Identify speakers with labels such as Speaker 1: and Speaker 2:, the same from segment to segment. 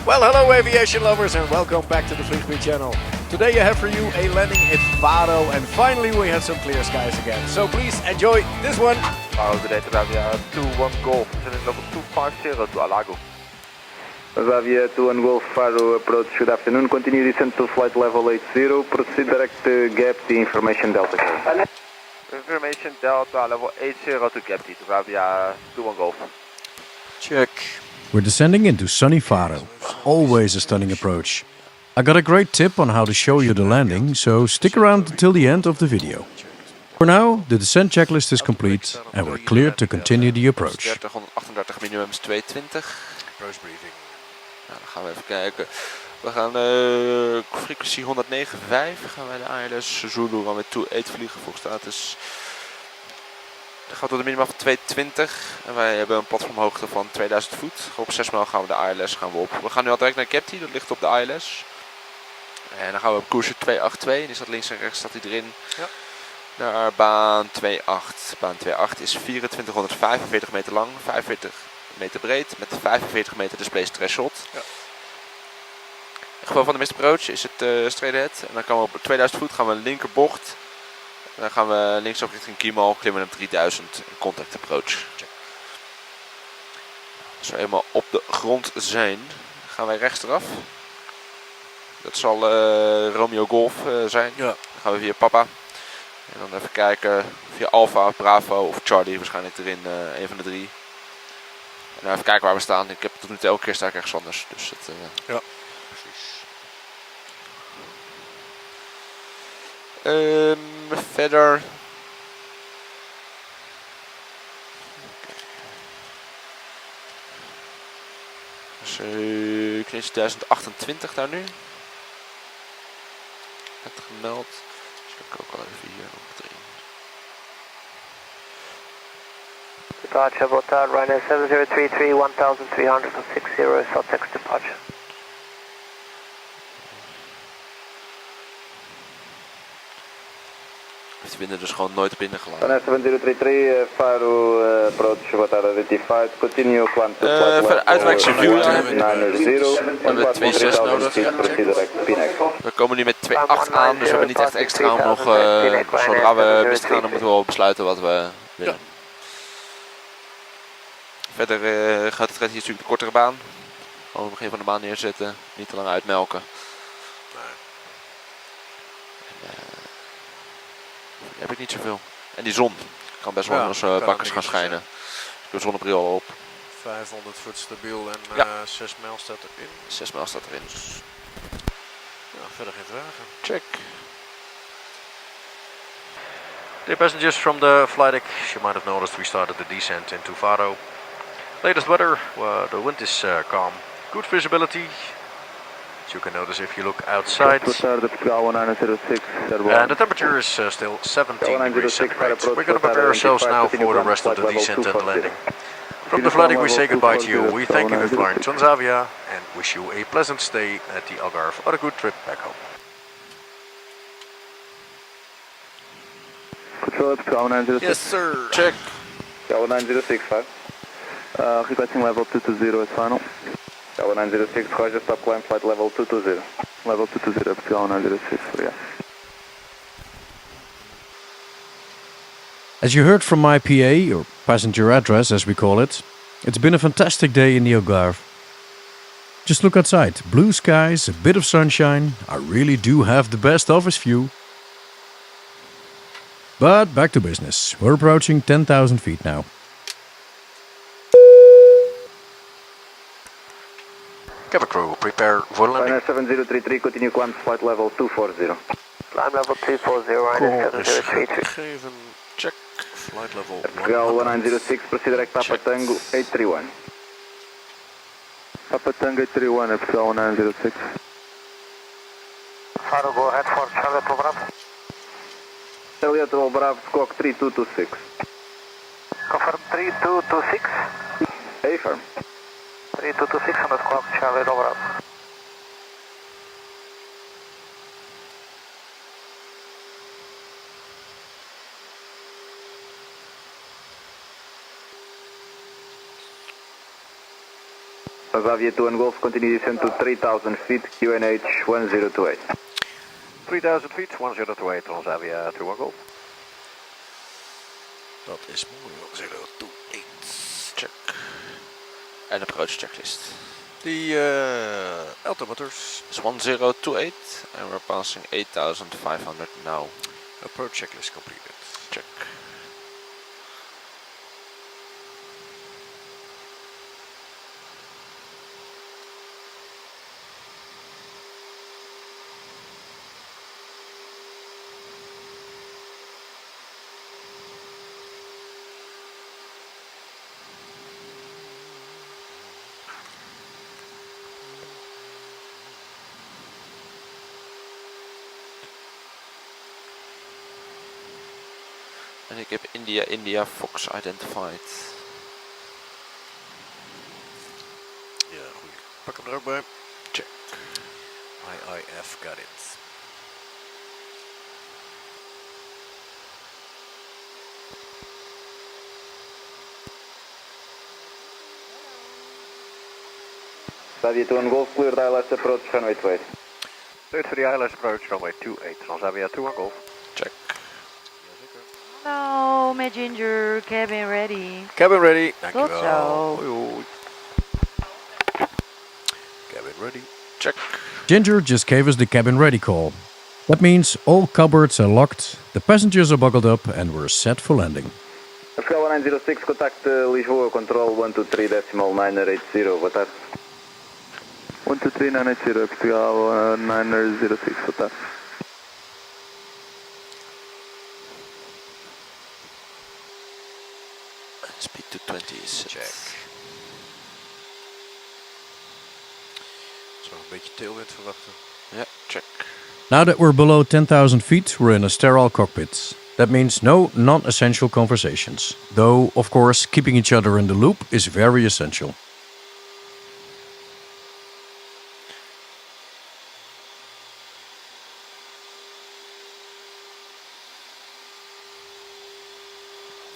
Speaker 1: Well, hello aviation lovers and welcome back to the Vliegpiet channel. Today I have for you a landing at Faro and finally we have some clear skies again. So please enjoy this one.
Speaker 2: Faro today to Avia 21 Golf, descending level 250 to Algarve.
Speaker 3: Avia 21 Golf, Faro approach, good afternoon. Continue descent to flight level 80, proceed direct to gap the information Delta.
Speaker 2: Information Delta level 80 to Gapty to Avia 21 Golf.
Speaker 1: Check.
Speaker 4: We're descending into sunny Faro. Always a stunning approach. I got a great tip on how to show you the landing, so stick around until the end of the video. For now, the descent checklist is complete and we're cleared to continue the approach.
Speaker 2: 30, 138 minimum is 220.
Speaker 1: Approach briefing.
Speaker 2: Nou, dan gaan we even kijken. We gaan frequency 109.5 gaan wij de ILS Zulu Runway 28 vliegen voor status. Dan gaat tot een minimum van 220 en wij hebben een platformhoogte van 2000 voet. Op 6 mijl gaan we de ILS op. We gaan nu al direct naar Gapty, dat ligt op de ILS. En dan gaan we op koersje 282, die staat links en rechts staat hij erin. Ja. Naar baan 28. Baan 28 is 2445 meter lang, 45 meter breed met 45 meter displaced threshold. Ja. In geval van de mist approach is het straight ahead. En dan gaan we op 2000 voet gaan we een linkerbocht. En dan gaan we linksop richting Kiemal, klimmen naar 3000 contact approach. Check. Als we eenmaal op de grond zijn, gaan wij rechts eraf. Dat zal Romeo Golf zijn. Ja. Dan gaan we via Papa. En dan even kijken via Alpha, Bravo of Charlie waarschijnlijk erin, een van de drie. En dan even kijken waar we staan. Ik heb tot nu toe elke keer sta ik ergens anders. Dus het,
Speaker 1: ja, precies.
Speaker 2: Verder. Dus klinkt 1028 daar nu. Het gemeld. Dus ik ook al even hier nog erin.
Speaker 5: Departure about Ryanair 7033 1300 for 60 South departure.
Speaker 2: Heeft de wind dus gewoon nooit binnengelaten.
Speaker 3: Ryanair 7033, Faro approach, what are identified, continue climb to flight level
Speaker 2: uitwijkse view
Speaker 3: 90
Speaker 2: we hebben 2.6 nodig. We komen nu met 2.8 aan, dus we hebben niet echt extra om nog, zodra we mist gaan, dan moeten we wel besluiten wat we willen. Ja. Verder gaat het hier natuurlijk de kortere baan. Gewoon op het begin van de baan neerzetten, niet te lang uitmelken. Heb ik niet zoveel. En die zon kan best wel als bakkers gaan schijnen. Ik heb zonnebril op.
Speaker 1: 500 voet stabiel en
Speaker 2: ja.
Speaker 1: 6 mijl staat erin.
Speaker 2: 6 mijl staat erin.
Speaker 1: Ja, verder geen vragen.
Speaker 2: Check.
Speaker 1: Dear passengers from the flight deck, you might have noticed we started the descent into Faro. Latest weather, the wind is calm. Good visibility. You can notice if you look outside. And the temperature is still 17 degrees centigrade. We're going to prepare ourselves now for the rest of the descent and landing. From the flight deck we say goodbye to you. We thank you for flying Transavia and wish you a pleasant stay at the Algarve or a good trip back home. Yes sir.
Speaker 2: Check.
Speaker 3: 9065. Requesting level 220 is final. 906, Roger, stop climb flight level 220. Level 220, 906, yeah.
Speaker 4: As you heard from my PA, or passenger address as we call it, it's been a fantastic day in the Algarve. Just look outside, blue skies, a bit of sunshine. I really do have the best office view. But back to business, we're approaching 10,000 feet now.
Speaker 1: Cabin crew, prepare for landing.
Speaker 3: Ryanair 7033, continue climb flight level 240.
Speaker 5: Climb level 240, Ryanair 7033.
Speaker 1: Geven, check. Flight level
Speaker 3: 1906, proceed direct Papa Tango 831. Papa Tango 831, FCL 1906.
Speaker 5: Faro, go ahead for Charlie Bravo.
Speaker 3: Charlie Bravo, squawk 3226.
Speaker 5: Confirm 3226.
Speaker 3: Affirm.
Speaker 5: 3226 on the squawk, Charlie Bravo.
Speaker 3: Xavier 2 and Golf, continue descent to 3,000 feet, QNH 1028.
Speaker 1: 3000 feet, 1028, Transavia 2 Golf. Dat is mooi, 1028.
Speaker 2: Check. En approach checklist.
Speaker 1: The altimeters.
Speaker 2: It's 1028 and we're passing 8,500 now.
Speaker 1: Approach checklist completed.
Speaker 2: Check. En ik heb India Fox identified.
Speaker 1: Ja, goed. Pak hem er ook bij.
Speaker 2: Check.
Speaker 1: IIF got it.
Speaker 3: Xavier 2 and Golf, cleared ILS approach, runway 28.
Speaker 1: Cleared for the ILS approach, runway 28, Transavia 2 Golf.
Speaker 2: Check.
Speaker 6: Hallo, met Ginger, cabin ready.
Speaker 1: Cabin ready.
Speaker 6: Tot
Speaker 1: Dankjewel.
Speaker 6: zo.
Speaker 1: Hoi hoi. Cabin ready.
Speaker 2: Check.
Speaker 4: Ginger just gave us the cabin ready call. That means all cupboards are locked, the passengers are buckled up, and we're set for landing.
Speaker 3: Portugal 1906, contact Lisboa, control 123.980, boa tarde. 123.980, Portugal 906, boa tarde.
Speaker 2: Speed to 20 is set.
Speaker 1: Check. Zo een beetje tailwind verwachten.
Speaker 2: Ja, check.
Speaker 4: Now that we're below 10,000 feet, we're in a sterile cockpit. That means no non-essential conversations. Though, of course, keeping each other in the loop is very essential.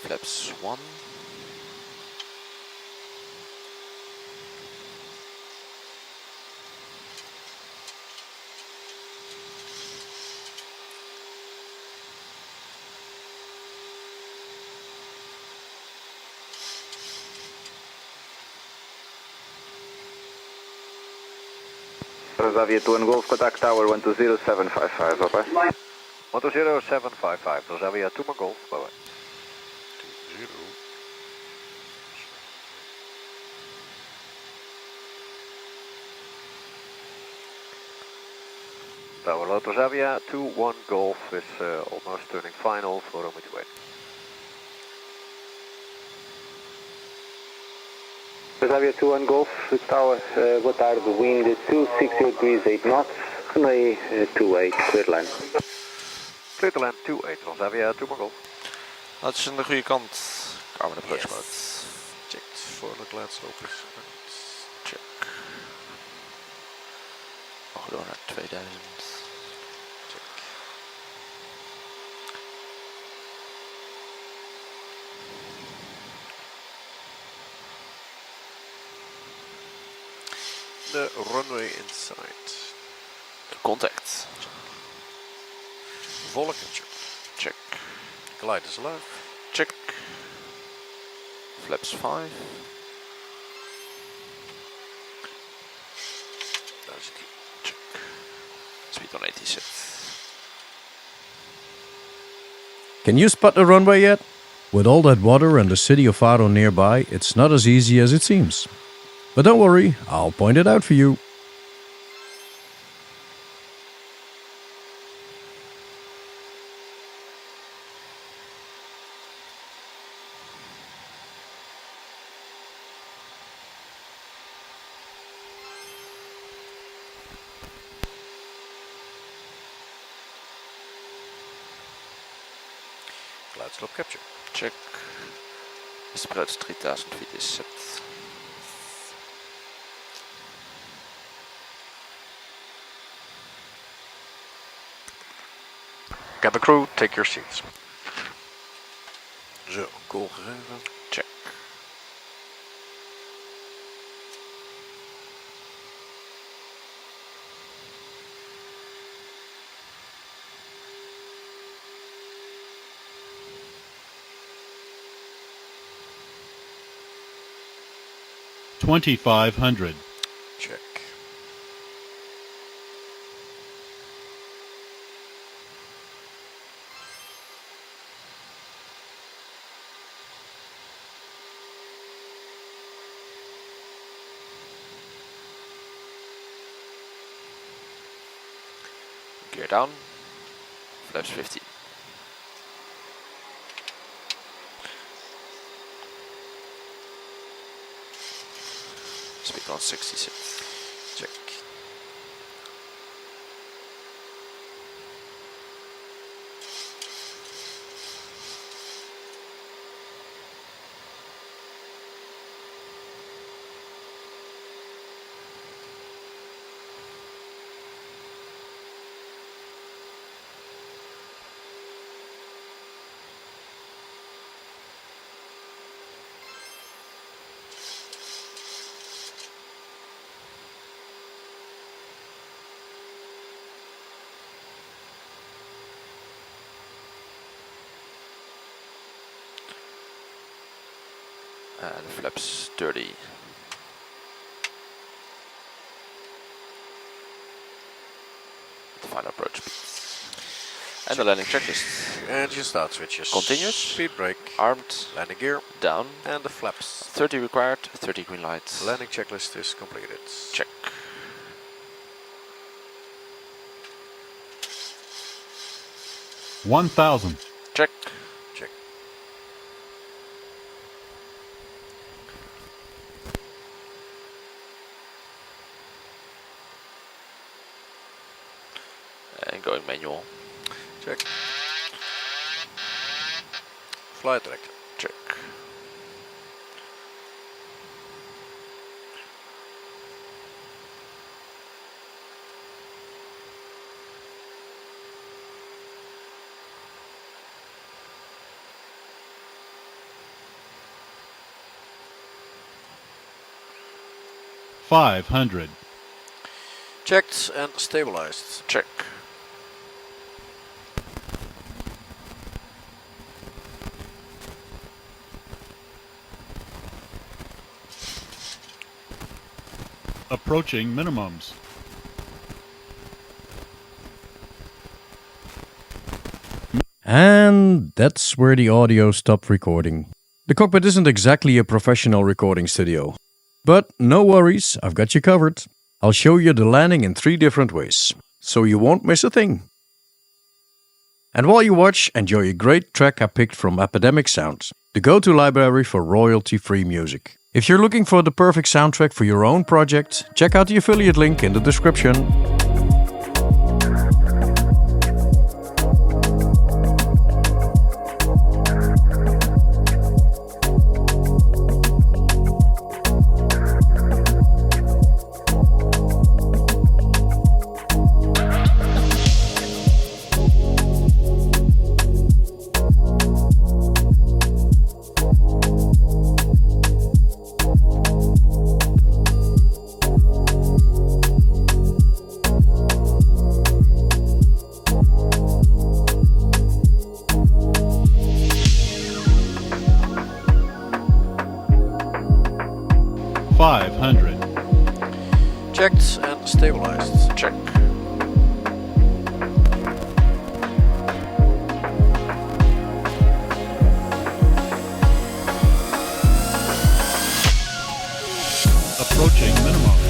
Speaker 2: Flaps 1.
Speaker 3: Xavier 2 and Golf, contact tower 120755, over.
Speaker 1: 10755, Transavia 2 Golf, bye bye. 20. Tower Low Transavia 2-1 Golf is almost turning final for runway 28.
Speaker 3: Xavier 2 and Golf, tower, boa tarde, wind 260 degrees 8 knots, runway 28, clear line.
Speaker 1: Clear to land 28, Transavia 2 Golf.
Speaker 2: Dat is aan de goede kant. Kamer approach mode.
Speaker 1: Checked voor de gladslopers.
Speaker 2: Check. Mogen door naar 2000.
Speaker 1: Check. The runway inside.
Speaker 2: Contact.
Speaker 1: Volle capture.
Speaker 2: Check.
Speaker 1: Glide is alive.
Speaker 2: Check. Flaps 5.
Speaker 1: Daar zit hij.
Speaker 2: Check. Speed on 80 set.
Speaker 4: Can you spot the runway yet? With all that water and the city of Faro nearby, it's not as easy as it seems. But don't worry, I'll point it out for you.
Speaker 1: Glide slope capture.
Speaker 2: Check. This approach 3000 feet is set.
Speaker 1: Cabin crew, take your seats. Zo, call gegeven.
Speaker 2: Check.
Speaker 7: 2,500.
Speaker 1: Check.
Speaker 2: Gear down. Flaps 15. Speed on 66.
Speaker 1: Check.
Speaker 2: And flaps 30. The final approach speed. And the landing checklist.
Speaker 1: Engine start switches.
Speaker 2: Continuous.
Speaker 1: Speed brake.
Speaker 2: Armed.
Speaker 1: Landing gear.
Speaker 2: Down.
Speaker 1: And the flaps.
Speaker 2: 30 required. 30 green lights.
Speaker 1: Landing checklist is completed.
Speaker 2: Check.
Speaker 7: $1,000.
Speaker 2: Check.
Speaker 1: Check.
Speaker 2: And going manual.
Speaker 1: Check. Flight director.
Speaker 2: Check.
Speaker 7: $500.
Speaker 1: Checked and stabilized.
Speaker 2: Check.
Speaker 7: Approaching minimums.
Speaker 4: And that's where the audio stopped recording. The cockpit isn't exactly a professional recording studio. But no worries, I've got you covered. I'll show you the landing in 3 different ways, so you won't miss a thing. And while you watch, enjoy a great track I picked from Epidemic Sound, the go-to library for royalty-free music. If you're looking for the perfect soundtrack for your own project, check out the affiliate link in the description.
Speaker 7: $500.
Speaker 1: Checked and stabilized.
Speaker 2: Check.
Speaker 7: Approaching minimums.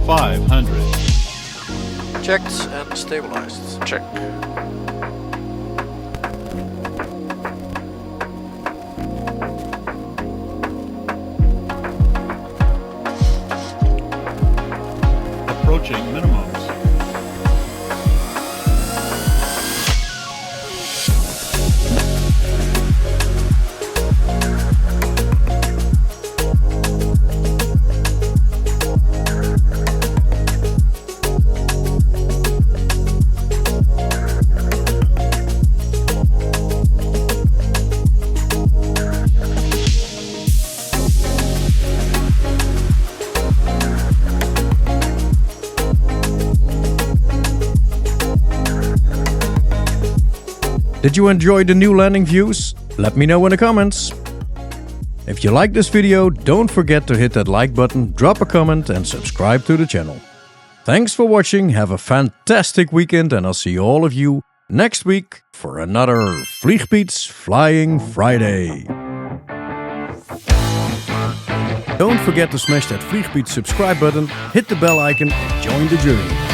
Speaker 7: $500.
Speaker 1: Checked and stabilized.
Speaker 2: Check.
Speaker 7: Approaching minimums.
Speaker 4: Did you enjoy the new landing views? Let me know in the comments. If you like this video, don't forget to hit that like button, drop a comment and subscribe to the channel. Thanks for watching, have a fantastic weekend and I'll see all of you next week for another Vliegpiet's Flying Friday. Don't forget to smash that Vliegpiet subscribe button, hit the bell icon and join the journey.